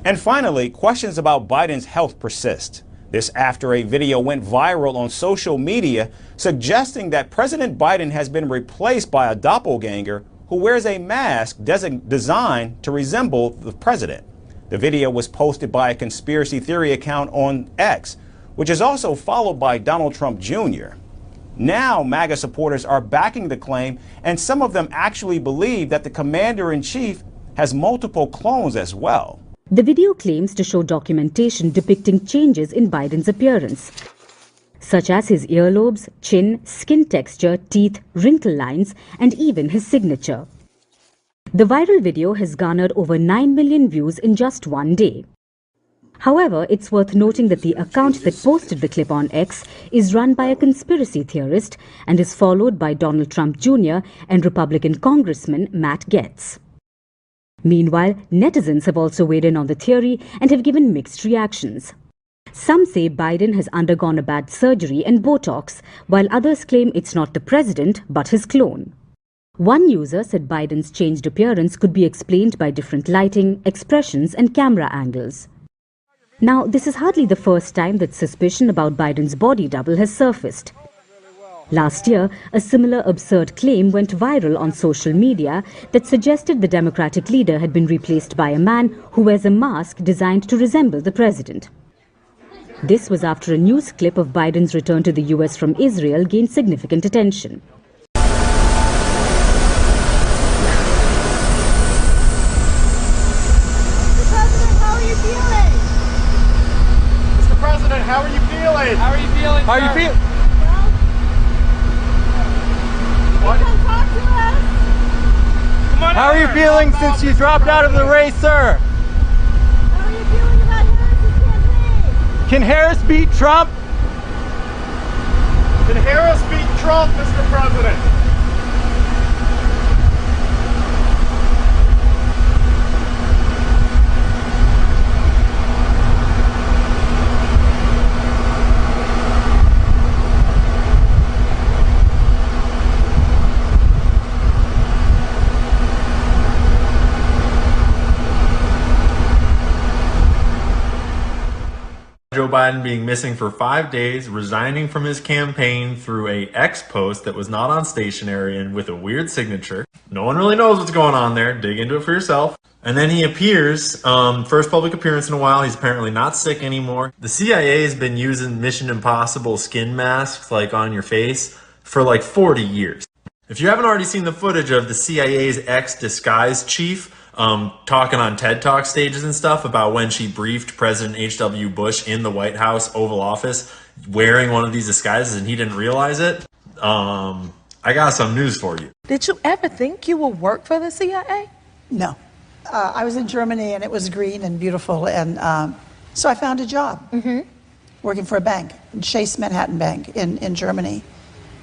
And finally, questions about Biden's health persist. This after a video went viral on social media suggesting that President Biden has been replaced by a doppelganger who wears a mask designed to resemble the president. The video was posted by a conspiracy theory account on X, which is also followed by Donald Trump Jr. Now, MAGA supporters are backing the claim, and some of them actually believe that the commander-in-chief has multiple clones as well. The video claims to show documentation depicting changes in Biden's appearance, such as his earlobes, chin, skin texture, teeth, wrinkle lines, and even his signature. The viral video has garnered over 9 million views in just one day. However, it's worth noting that the account that posted the clip on X is run by a conspiracy theorist and is followed by Donald Trump Jr. and Republican Congressman Matt Gaetz. Meanwhile, netizens have also weighed in on the theory and have given mixed reactions. Some say Biden has undergone a bad surgery and Botox, while others claim it's not the president but his clone. One user said Biden's changed appearance could be explained by different lighting, expressions, and camera angles. Now, this is hardly the first time that suspicion about Biden's body double has surfaced. Last year, a similar absurd claim went viral on social media that suggested the Democratic leader had been replaced by a man who wears a mask designed to resemble the president. This was after a news clip of Biden's return to the US from Israel gained significant attention. Mr. President, how are you feeling? How are you feeling? How are you feeling? How are you feeling since you dropped out of the race, sir? How are you feeling about Harris's campaign? Can Harris beat Trump? Can Harris beat Trump, Mr. President? Joe Biden being missing for 5 days, resigning from his campaign through a X post that was not on stationery and with a weird signature. No one really knows what's going on there. Dig into it for yourself. And then he appears, first public appearance in a while. He's apparently not sick anymore. The CIA has been using Mission Impossible skin masks like on your face for like 40 years. If you haven't already seen the footage of the CIA's ex-disguise chief talking on TED Talk stages and stuff about when she briefed President H.W. Bush in the White House Oval Office wearing one of these disguises and he didn't realize it, I got some news for you. Did you ever think you would work for the CIA? No. I was in Germany and it was green and beautiful, and so I found a job working for a bank, Chase Manhattan Bank in Germany,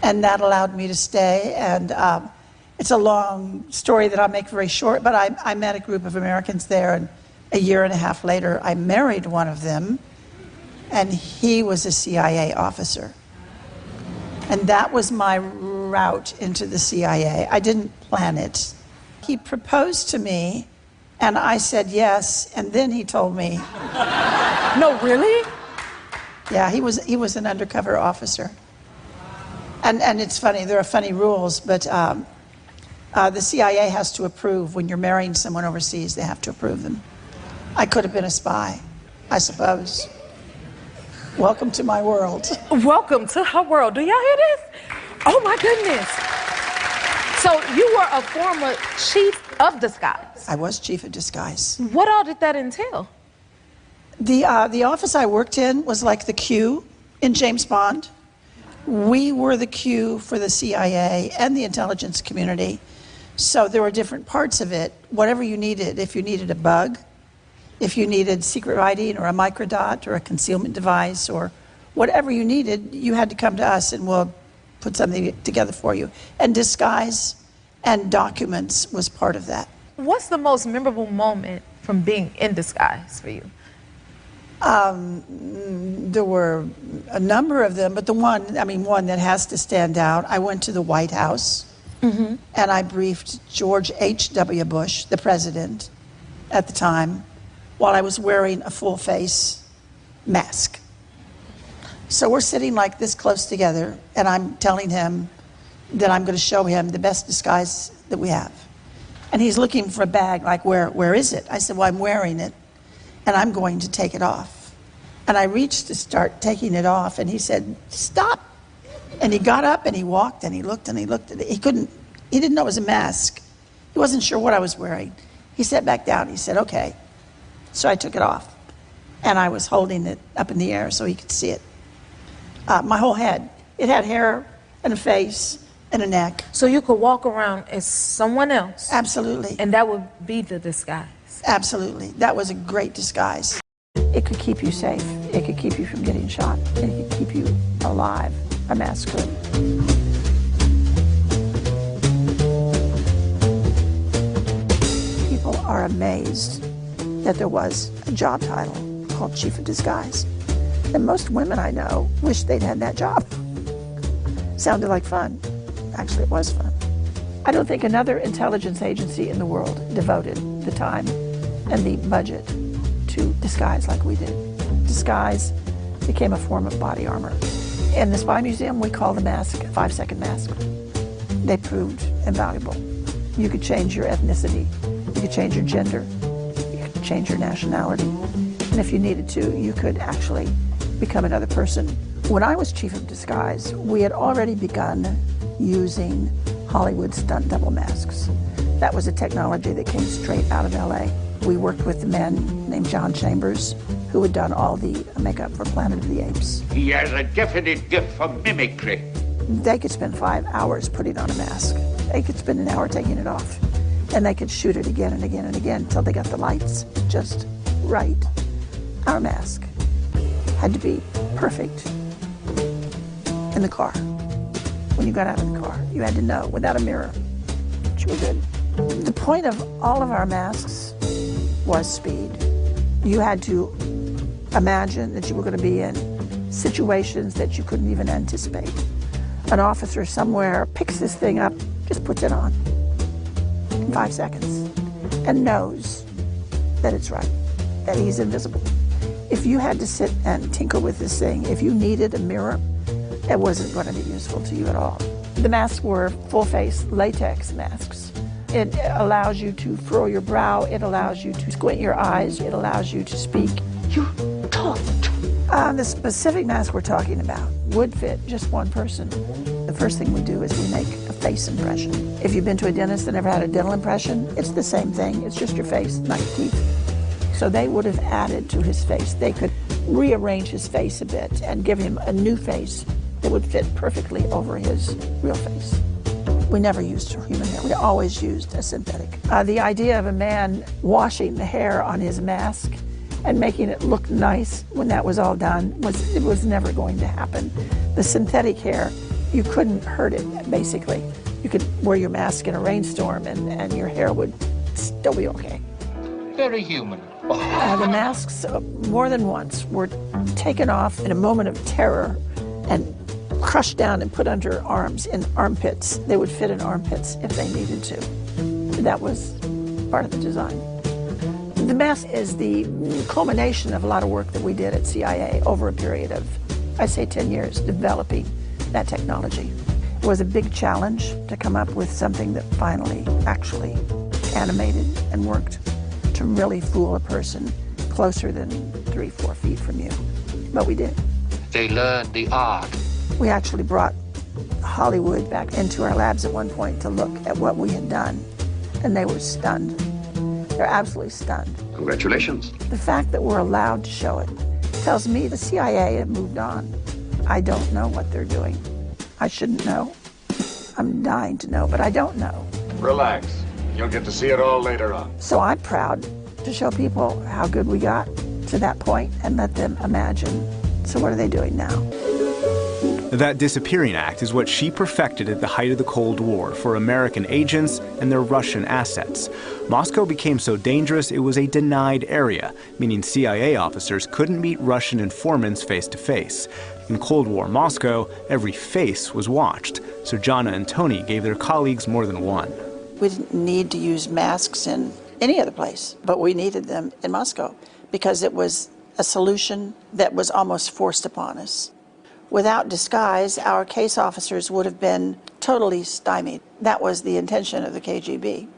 and that allowed me to stay. And it's a long story that I'll make very short, but I met a group of Americans there, and a year and a half later I married one of them, and he was a CIA officer. And that was my route into the CIA. I didn't plan it. He proposed to me, and I said yes, and then he told me. No, really? Yeah, he was an undercover officer. And it's funny, there are funny rules, but the CIA has to approve. When you're marrying someone overseas, they have to approve them. I could have been a spy, I suppose. Welcome to my world. Welcome to her world. Do y'all hear this? Oh my goodness. So you were a former chief of disguise. I was chief of disguise. What all did that entail? The office I worked in was like the Q in James Bond. We were the Q for the CIA and the intelligence community. So there were different parts of it. Whatever you needed, if you needed a bug, if you needed secret writing or a microdot or a concealment device or whatever you needed, you had to come to us and we'll put something together for you. And disguise and documents was part of that. What's the most memorable moment from being in disguise for you? There were a number of them, but one that has to stand out, I went to the White House and I briefed George H.W. Bush, the president at the time, while I was wearing a full face mask. So we're sitting like this close together, and I'm telling him that I'm going to show him the best disguise that we have. And he's looking for a bag, like, where is it? I said, well, I'm wearing it, and I'm going to take it off. And I reached to start taking it off, and he said, stop. And he got up, and he walked, and he looked, and he looked at it. He didn't know it was a mask. He wasn't sure what I was wearing. He sat back down. He said, okay. So I took it off, and I was holding it up in the air so he could see it. My whole head. It had hair and a face and a neck. So you could walk around as someone else? Absolutely. And that would be the disguise? Absolutely. That was a great disguise. It could keep you safe. It could keep you from getting shot. It could keep you alive. A mask could. People are amazed that there was a job title called Chief of Disguise. And most women I know wish they'd had that job. Sounded like fun. Actually, it was fun. I don't think another intelligence agency in the world devoted the time and the budget to disguise like we did. Disguise became a form of body armor. In the Spy Museum, we call the mask a 5-second mask. They proved invaluable. You could change your ethnicity, you could change your gender, you could change your nationality, and if you needed to, you could actually become another person. When I was chief of disguise, we had already begun using Hollywood stunt double masks. That was a technology that came straight out of LA. We worked with a man named John Chambers, who had done all the makeup for Planet of the Apes. He has a definite gift for mimicry. They could spend 5 hours putting on a mask. They could spend an hour taking it off. And they could shoot it again and again and again until they got the lights just right. Our mask had to be perfect in the car. When you got out of the car, you had to know without a mirror that you were good. The point of all of our masks was speed. You had to imagine that you were going to be in situations that you couldn't even anticipate. An officer somewhere picks this thing up, just puts it on in 5 seconds, and knows that it's right, that he's invisible. If you had to sit and tinker with this thing, if you needed a mirror, it wasn't going to be useful to you at all. The masks were full-face latex masks. It allows you to furrow your brow, it allows you to squint your eyes, it allows you to speak. You talked. The specific mask we're talking about would fit just one person. The first thing we do is we make a face impression. If you've been to a dentist and never had a dental impression, it's the same thing, it's just your face, not your teeth. So they would have added to his face. They could rearrange his face a bit and give him a new face that would fit perfectly over his real face. We never used human hair. We always used a synthetic. The idea of a man washing the hair on his mask and making it look nice when that was all done was never going to happen. The synthetic hair, you couldn't hurt it, basically. You could wear your mask in a rainstorm and your hair would still be okay. Very human. The masks, more than once, were taken off in a moment of terror and crushed down and put under arms in armpits. They would fit in armpits if they needed to. That was part of the design. The mask is the culmination of a lot of work that we did at CIA over a period of, I'd say 10 years, developing that technology. It was a big challenge to come up with something that finally actually animated and worked to really fool a person closer than 3-4 feet from you. But we did. They learned the art. We actually brought Hollywood back into our labs at one point to look at what we had done, and they were stunned. They're absolutely stunned. Congratulations. The fact that we're allowed to show it tells me the CIA have moved on. I don't know what they're doing. I shouldn't know. I'm dying to know, but I don't know. Relax. You'll get to see it all later on. So I'm proud to show people how good we got to that point and let them imagine. So what are they doing now? That disappearing act is what she perfected at the height of the Cold War for American agents and their Russian assets. Moscow became so dangerous it was a denied area, meaning CIA officers couldn't meet Russian informants face to face. In Cold War Moscow, every face was watched, so Jana and Tony gave their colleagues more than one. We didn't need to use masks in any other place, but we needed them in Moscow because it was a solution that was almost forced upon us. Without disguise, our case officers would have been totally stymied. That was the intention of the KGB.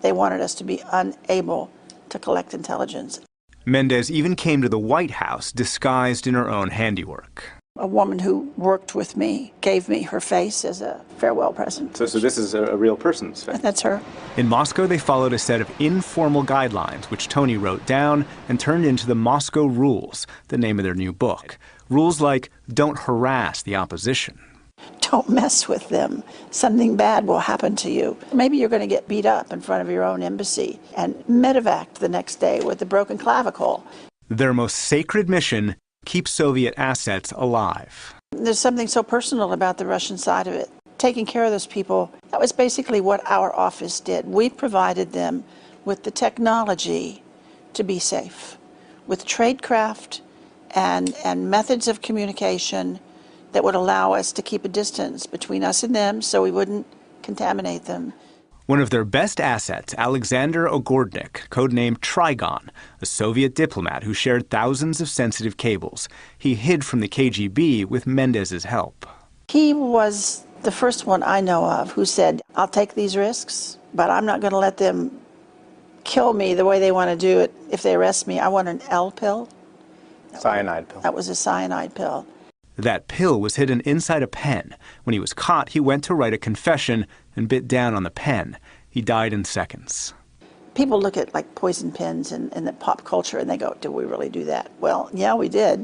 They wanted us to be unable to collect intelligence. Mendez even came to the White House disguised in her own handiwork. A woman who worked with me gave me her face as a farewell present. So this is a real person's face? That's her. In Moscow, they followed a set of informal guidelines, which Tony wrote down and turned into the Moscow Rules, the name of their new book. Rules like, don't harass the opposition. Don't mess with them. Something bad will happen to you. Maybe you're going to get beat up in front of your own embassy and medevac the next day with a broken clavicle. Their most sacred mission, keep Soviet assets alive. There's something so personal about the Russian side of it. Taking care of those people, that was basically what our office did. We provided them with the technology to be safe, with tradecraft and methods of communication that would allow us to keep a distance between us and them so we wouldn't contaminate them. One of their best assets, Alexander Ogordnik, codenamed Trigon, a Soviet diplomat who shared thousands of sensitive cables. He hid from the KGB with Mendez's help. He was the first one I know of who said, I'll take these risks, but I'm not going to let them kill me the way they want to do it. If they arrest me, I want an L pill. Cyanide pill. That was a cyanide pill. That pill was hidden inside a pen. When he was caught, he went to write a confession and bit down on the pen. He died in seconds. People look at like poison pens and the pop culture and they go, did we really do that? Well, yeah, we did.